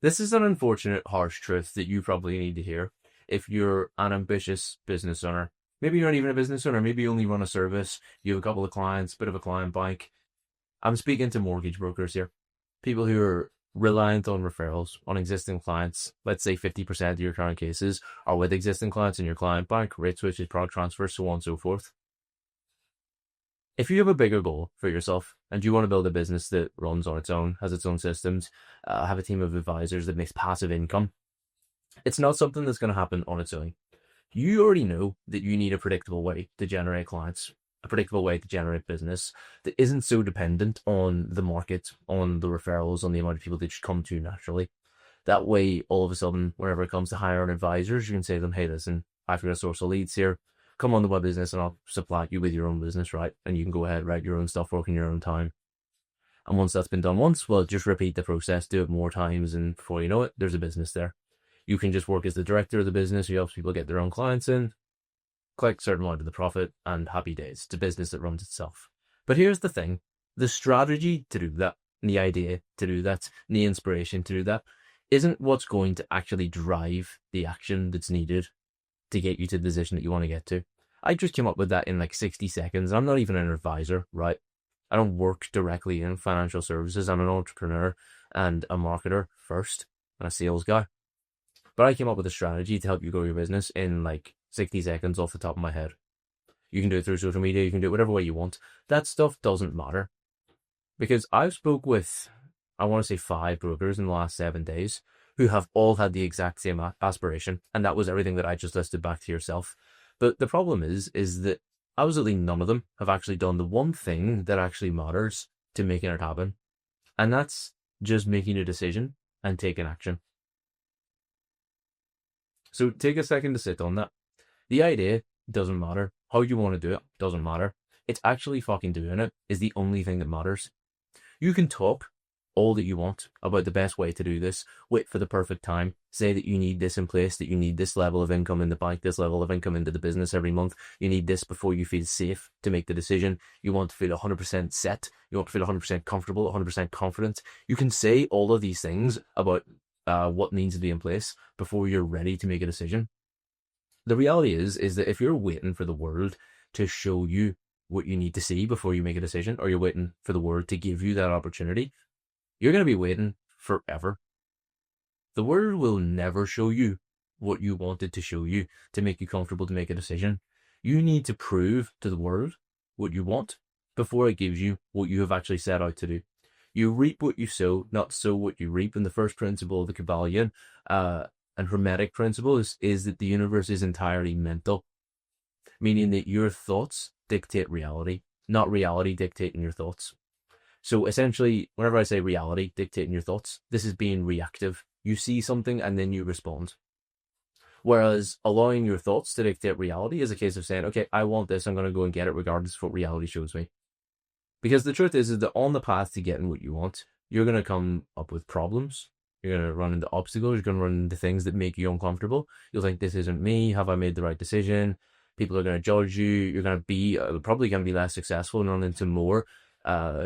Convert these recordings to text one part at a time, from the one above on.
This is an unfortunate, harsh truth that you probably need to hear if you're an ambitious business owner. Maybe you're not even a business owner. Maybe you only run a service. You have a couple of clients, bit of a client bank. I'm speaking to mortgage brokers here, people who are reliant on referrals on existing clients. Let's say 50% of your current cases are with existing clients in your client bank, rate switches, product transfers, so on and so forth. If you have a bigger goal for yourself and you want to build a business that runs on its own, has its own systems, have a team of advisors that makes passive income, it's not something that's going to happen on its own. You already know that you need a predictable way to generate clients, a predictable way to generate business that isn't so dependent on the market, on the referrals, on the amount of people that you come to naturally. That way, all of a sudden, whenever it comes to hiring advisors, you can say to them, hey, listen, I've got a source of leads here. Come on to my business and I'll supply you with your own business, right? And you can go ahead, write your own stuff, work in your own time. And once that's been done once, well, just repeat the process, do it more times, and before you know it, there's a business there. You can just work as the director of the business who helps people get their own clients in, collect a certain amount of the profit, and happy days. It's a business that runs itself. But here's the thing. The strategy to do that, and the idea to do that, and the inspiration to do that, isn't what's going to actually drive the action that's needed to get you to the position that you want to get to. I just came up with that in like 60 seconds. I'm not even an advisor, right? I don't work directly in financial services. I'm an entrepreneur and a marketer first, and a sales guy. But I came up with a strategy to help you grow your business in like 60 seconds off the top of my head. You can do it through social media. You can do it whatever way you want. That stuff doesn't matter. Because I've spoke with, I want to say 5 brokers in the last 7 days who have all had the exact same aspiration. And that was everything that I just listed back to yourself. But the problem is that absolutely none of them have actually done the one thing that actually matters to making it happen. And that's just making a decision and taking action. So take a second to sit on that. The idea doesn't matter. How you want to do it doesn't matter. It's actually fucking doing it is the only thing that matters. You can talk all that you want about the best way to do this, wait for the perfect time, say that you need this in place, that you need this level of income in the bank, this level of income into the business every month. You need this before you feel safe to make the decision. You want to feel 100% set. You want to feel 100% comfortable, 100% confident. You can say all of these things about what needs to be in place before you're ready to make a decision. The reality is that if you're waiting for the world to show you what you need to see before you make a decision, or you're waiting for the world to give you that opportunity, you're going to be waiting forever. The world will never show you what you wanted to show you to make you comfortable to make a decision. You need to prove to the world what you want before it gives you what you have actually set out to do. You reap what you sow, not sow what you reap. And the first principle of the Kabbalion and Hermetic principle is that the universe is entirely mental, meaning that your thoughts dictate reality, not reality dictating your thoughts. So essentially, whenever I say reality dictating your thoughts, this is being reactive. You see something and then you respond. Whereas allowing your thoughts to dictate reality is a case of saying, okay, I want this, I'm going to go and get it regardless of what reality shows me. Because the truth is that on the path to getting what you want, you're going to come up with problems. You're going to run into obstacles. You're going to run into things that make you uncomfortable. You'll think, this isn't me. Have I made the right decision? People are going to judge you. You're going to be probably going to be less successful and run into more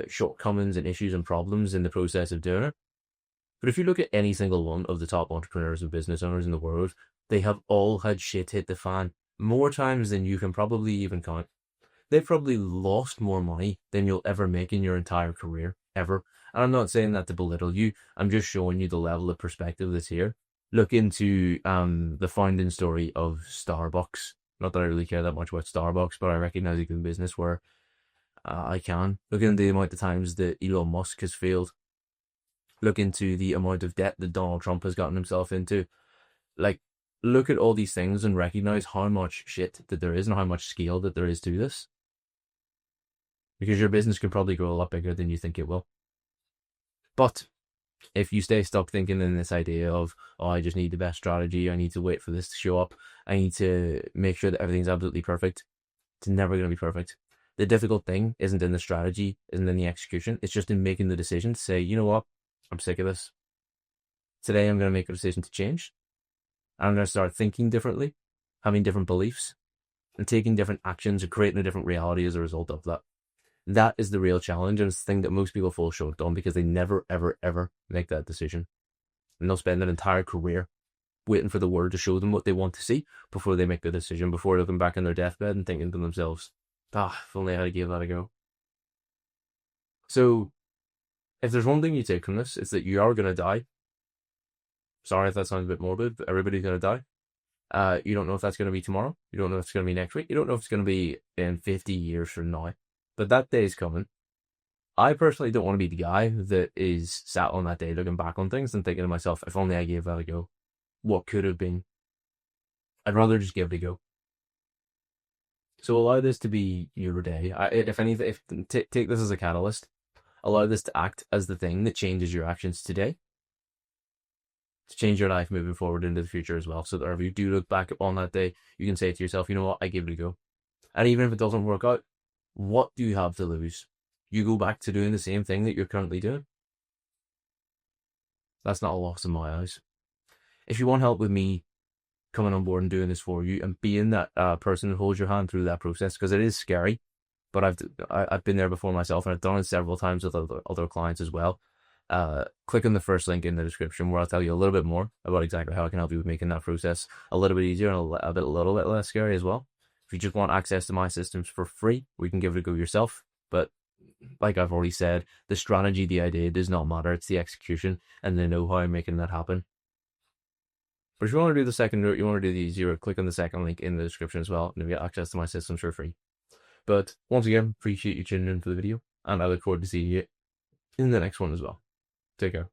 shortcomings and issues and problems in the process of doing it. But if you look at any single one of the top entrepreneurs and business owners in the world, they have all had shit hit the fan more times than you can probably even count. They've probably lost more money than you'll ever make in your entire career, ever. And I'm not saying that to belittle you. I'm just showing you the level of perspective that's here. Look into the founding story of Starbucks. Not that I really care that much about Starbucks, but I recognize a good business where I can. Look into the amount of times that Elon Musk has failed. Look into the amount of debt that Donald Trump has gotten himself into. Like, look at all these things and recognize how much shit that there is and how much scale that there is to this. Because your business can probably grow a lot bigger than you think it will. But if you stay stuck thinking in this idea of, oh, I just need the best strategy, I need to wait for this to show up, I need to make sure that everything's absolutely perfect, it's never going to be perfect. The difficult thing isn't in the strategy, isn't in the execution. It's just in making the decision to say, you know what, I'm sick of this. Today I'm going to make a decision to change. I'm going to start thinking differently, having different beliefs, and taking different actions and creating a different reality as a result of that. That is the real challenge, and it's the thing that most people fall short on because they never, ever, ever make that decision. and they'll spend an entire career waiting for the world to show them what they want to see before they make the decision, before looking back on their deathbed and thinking to themselves, if only I had gave that a go. So, if there's one thing you take from this, it's that you are going to die. Sorry if that sounds a bit morbid, but everybody's going to die. You don't know if that's going to be tomorrow. You don't know if it's going to be next week. You don't know if it's going to be in 50 years from now. But that day is coming. I personally don't want to be the guy that is sat on that day looking back on things and thinking to myself, if only I gave that a go. What could have been? I'd rather just give it a go. So allow this to be your day. If anything, take this as a catalyst. Allow this to act as the thing that changes your actions today, to change your life moving forward into the future as well. So that if you do look back on that day, you can say to yourself, you know what, I gave it a go. And even if it doesn't work out, what do you have to lose? You go back to doing the same thing that you're currently doing. That's not a loss in my eyes. If you want help with me coming on board and doing this for you and being that person who holds your hand through that process, because it is scary, but I've been there before myself, and I've done it several times with other clients as well. Click on the first link in the description where I'll tell you a little bit more about exactly how I can help you with making that process a little bit easier and a little bit less scary as well. If you just want access to my systems for free, we can give it a go yourself. But like I've already said, the strategy, the idea does not matter. It's the execution and the know-how in making that happen. But if you want to do the second route, you want to do the easy route, click on the second link in the description as well, and you get access to my systems for free. But once again, appreciate you tuning in for the video, and I look forward to seeing you in the next one as well. Take care.